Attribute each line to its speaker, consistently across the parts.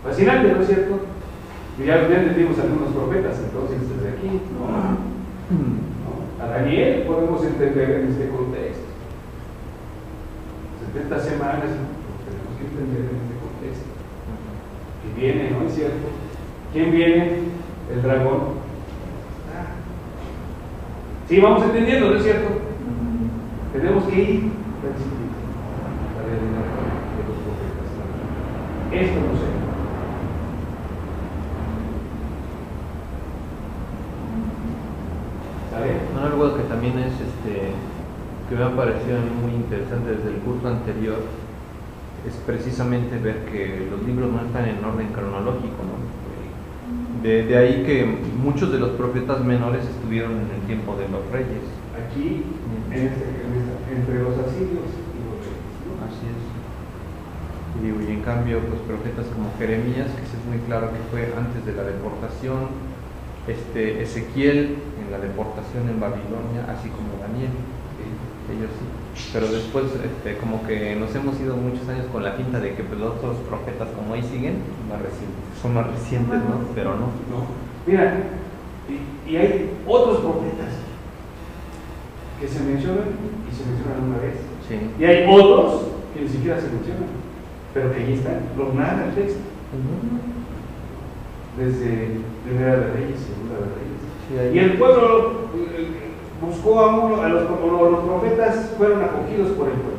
Speaker 1: Fascinante, ¿no es cierto? Y ya entendimos algunos profetas, entonces, desde aquí, ¿no? A Daniel podemos entender en este contexto. 70 semanas, tenemos que entender en este contexto. Que viene, ¿no es cierto? ¿Quién viene? El dragón. Sí, vamos entendiendo, ¿no es cierto? Tenemos que ir a la realidad de los profetas. Esto no sé.
Speaker 2: Algo que también es que me ha parecido a mí muy interesante desde el curso anterior es precisamente ver que los libros no están en orden cronológico, ¿no? De ahí que muchos de los profetas menores estuvieron en el tiempo de los reyes.
Speaker 1: Aquí, entre los asirios y los reyes, ¿no?
Speaker 2: Así es. Y en cambio, pues profetas como Jeremías, que es muy claro que fue antes de la deportación, Ezequiel en la deportación en Babilonia, así como Daniel, ellos sí. Pero después como que nos hemos ido muchos años con la finta de que pues, los otros profetas como ahí siguen, son más recientes, ¿no? Pero no.
Speaker 1: Mira, y hay otros profetas que se mencionan y se mencionan una vez.
Speaker 2: Sí.
Speaker 1: Y hay otros que ni siquiera se mencionan, pero que ahí están, los narra el texto. Desde Primera de Reyes, Segunda de Reyes. Sí, y el pueblo buscó a los profetas, fueron acogidos por el pueblo.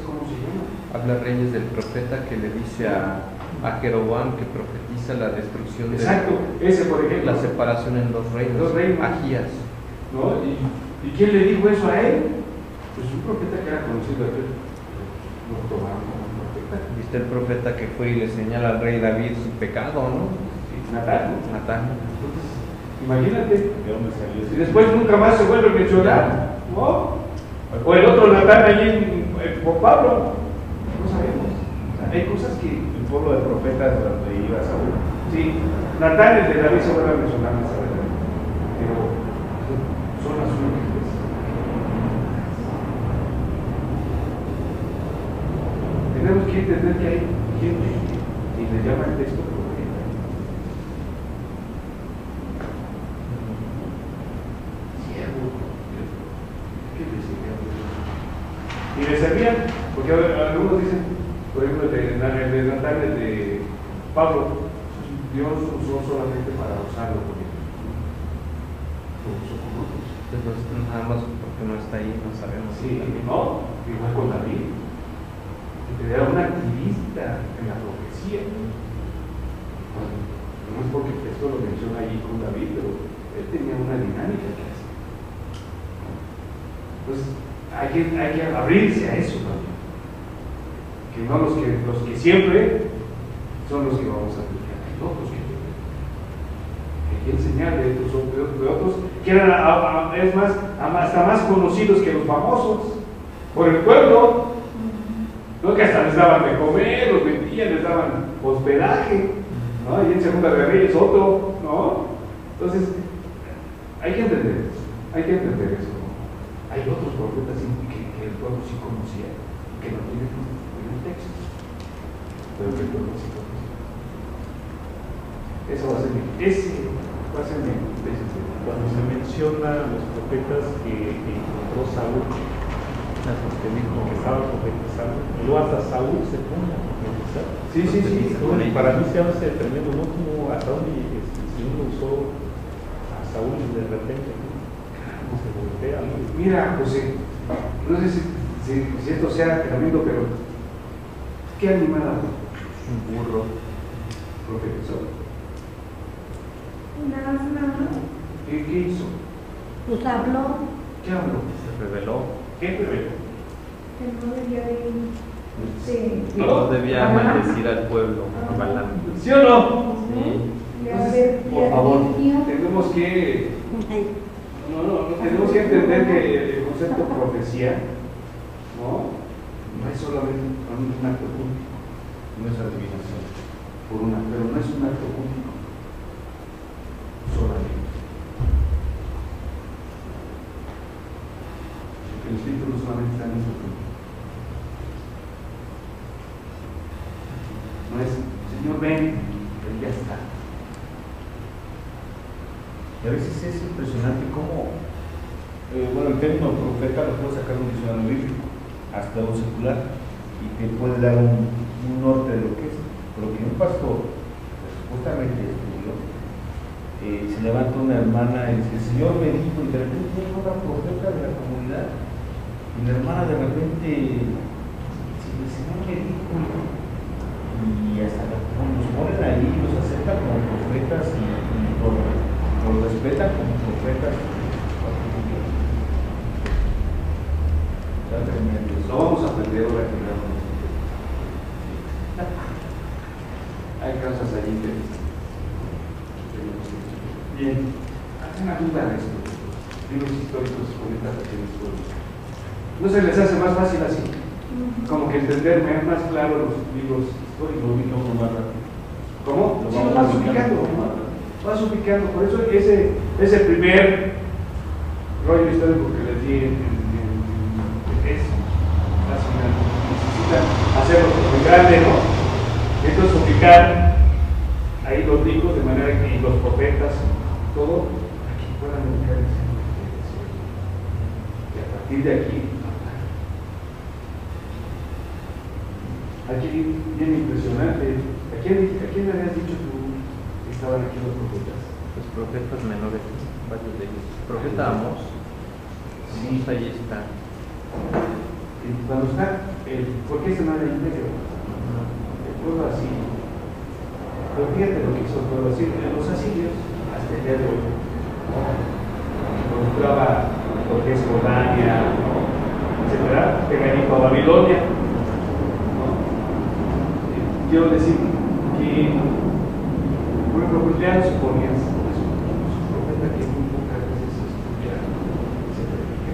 Speaker 1: ¿Cómo se llama?
Speaker 2: Habla Reyes del profeta que le dice a Jeroboam que profetiza la destrucción.
Speaker 1: Exacto, ese por ejemplo.
Speaker 2: La separación en dos reinos. Agías.
Speaker 1: ¿No? ¿Y quién le dijo eso a él? Pues un profeta que era conocido aquí. Lo tomaron como profeta.
Speaker 2: Viste el profeta que fue y le señala al rey David su pecado, ¿no?
Speaker 1: Sí, Natán.
Speaker 2: Entonces,
Speaker 1: imagínate.
Speaker 3: ¿De dónde salió?
Speaker 1: Y después nunca más se vuelve a mencionar, ¿no? O el otro Natán allí con Pablo. No sabemos. O sea, hay cosas que.
Speaker 3: El pueblo de profetas donde iba Saúl.
Speaker 1: Sí, Natán, el de David, se vuelve a mencionar más adelante. Pero son las únicas. Tenemos que entender que hay gente y le llama el texto profeta. Siervo. ¿Qué le servían? Y le servían, porque algunos dicen, por ejemplo, el de Natán, el de Pablo, Dios usó solamente para usarlo porque lo usó con otros.
Speaker 2: entonces, nada más porque no está ahí, no sabemos.
Speaker 1: Sí, no, igual con David. Era un activista en la profecía. No es porque esto lo menciona allí con David, pero él tenía una dinámica que hacer. Entonces, hay que abrirse a eso, ¿no? Que no los que siempre son los que vamos a aplicar, hay otros que hay que enseñar de otros que eran, es más, hasta más conocidos que los famosos por el pueblo. ¿No? Que hasta les daban de comer, los vendían, les daban hospedaje, ¿no? Y en Segunda de Reyes otro, ¿no? Entonces, hay que entender eso, ¿no? Hay otros profetas que el pueblo sí conocía, que no tienen en el texto, pero que el pueblo sí conocía. Ese va a ser mi
Speaker 3: Cuando se menciona los profetas que encontró Saúl,
Speaker 2: que dijo
Speaker 3: que estaba profetizando, y luego hasta Saúl se pone a profetizar.
Speaker 1: Sí.
Speaker 3: Entonces, para mí se hace tremendo, ¿no? Como hasta donde el Señor usó a Saúl y de repente se voltea, ¿no?
Speaker 1: Mira, José, no sé si esto sea tremendo, pero ¿qué animal habló?
Speaker 2: un burro.
Speaker 1: Profetizó.
Speaker 4: Nada.
Speaker 1: ¿Qué hizo?
Speaker 4: Pues habló
Speaker 1: ¿Qué habló?
Speaker 2: Se reveló.
Speaker 1: ¿Qué reveló?
Speaker 4: que no debía de
Speaker 2: No debía maldecir al pueblo, a Balaam.
Speaker 1: ¿Sí o no?
Speaker 2: Sí.
Speaker 1: Entonces, por favor, tenemos que tenemos que entender que el concepto profecía no es solamente un acto público, no es adivinación, pero no es un acto público solamente. El Espíritu no solamente está en nuestro tiempo. No es, Señor, ven, Él ya está.
Speaker 5: Y a veces es impresionante cómo, bueno, el término profeta lo puede sacar de un diccionario bíblico, hasta un secular, y te puede dar un norte de lo que es. Pero que un pastor, pues, supuestamente estudió, se levanta una hermana y dice, el Señor me dijo, y de repente llega una profeta de la comunidad, y la hermana de repente dice, el Señor me dijo, y hasta los ponen ahí, los aceptan como profetas y los respetan como profetas. Está tremendo.
Speaker 1: Lo vamos a aprender ahora que veamos. Hay causas allí que bien, hacen una duda de esto. Libros históricos comentan aquí en el pueblo. ¿No se les hace más fácil así? Como que entenderme es más claro los libros históricos.
Speaker 5: Lo ubicamos más rápido.
Speaker 1: ¿Cómo?
Speaker 5: Lo
Speaker 1: Sí,
Speaker 5: vamos
Speaker 1: vas
Speaker 5: ubicando.
Speaker 1: ubicando. Vas ubicando. Por eso ese primer rollo histórico que les di es fascinante. Necesitan hacerlo muy grande, ¿no? Entonces ubicar ahí los libros de manera que los profetas, todo, aquí puedan ubicar ese. Y a partir de aquí, aquí bien impresionante. ¿A quién le habías dicho tú que estaban aquí los profetas?
Speaker 2: Los profetas menores, varios de ellos. Profeta Amós,
Speaker 1: Sí,
Speaker 2: ahí está.
Speaker 1: y cuando está, ¿por qué se manda en medio? El pueblo así. Pero fíjate lo que hizo el pueblo así. Los asirios, hasta el día de hoy, involucraba lo que es Jordania, ¿no? Etcétera, pegadito a Babilonia. Quiero decir que, por ejemplo, pues ya no suponías, su profeta que muy pocas veces se estudia, se predica.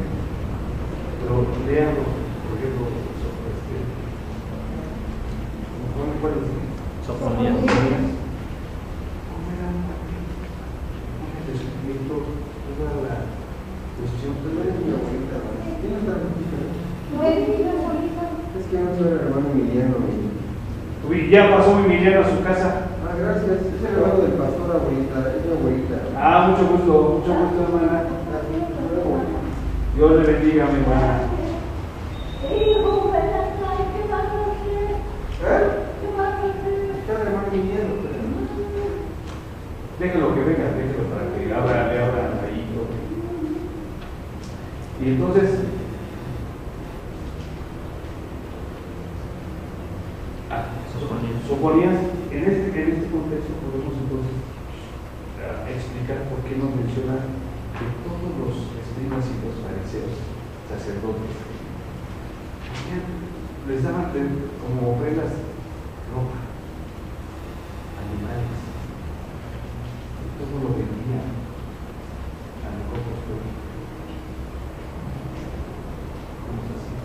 Speaker 1: Pero leanlo, por ejemplo, ¿cuál es?
Speaker 2: Sofonías.
Speaker 1: ¿Cómo era de sufrimiento? Toda la cuestión, pero eres mi abuelita, ¿tienes algo diferente? Es que no soy el hermano Emiliano. Y ya pasó Emiliano a su casa.
Speaker 6: Ah, gracias. Es el hermano del pastor, abuelita. Es mi abuelita.
Speaker 1: Ah, mucho gusto, hermana. Dios le bendiga, mi hermana. Está el hermano Emiliano. Déjelo que venga, déjelo para que le abra ahí. Y entonces, Sofonías, en este contexto podemos entonces explicar por qué nos menciona que todos los escribas y los fariseos, sacerdotes, les daban como ofrendas ropa, animales, y todo lo vendían a mejor postor. ¿Cómo se hacía?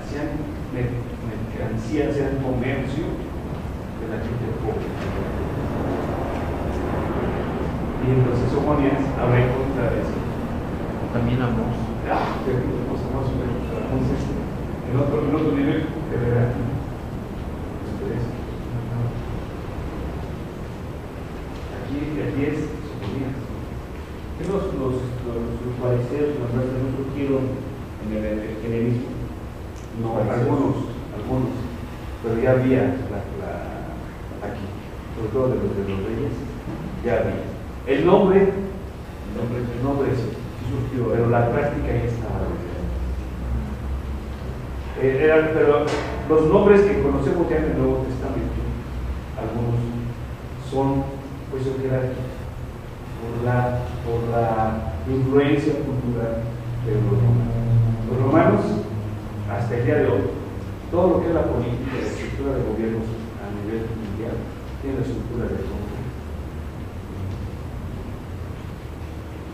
Speaker 1: Hacían mercancía, hacían comercio de la gente pobre. Y entonces Sofonías habla en contra de eso.
Speaker 2: También Amós.
Speaker 1: Entonces, en otro nivel, de verdad. Aquí es Sofonías.
Speaker 5: ¿Qué los fariseos, los maestros, no surgieron en el helenismo?
Speaker 1: No, algunos, pero ya había aquí, sobre todo de los reyes, ya había. El nombre sí surgió, pero la práctica ya estaba. Pero los nombres que conocemos ya en el Nuevo Testamento, algunos son pues jerárquicos por la influencia cultural de los romanos. Los romanos, hasta el día de hoy, todo lo que es la política, la estructura de gobiernos a nivel mundial, tiene la estructura de Roma.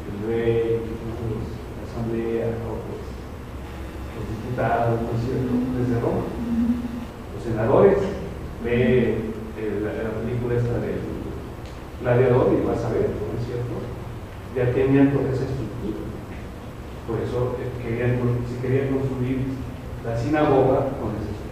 Speaker 1: El rey, la asamblea, los diputados, ¿no es cierto? Desde Roma. Los senadores, ve la película esta del Gladiador y vas a ver, ¿no es cierto? Ya tenían toda esa estructura. Por eso si querían construir la sinagoga con esa estructura.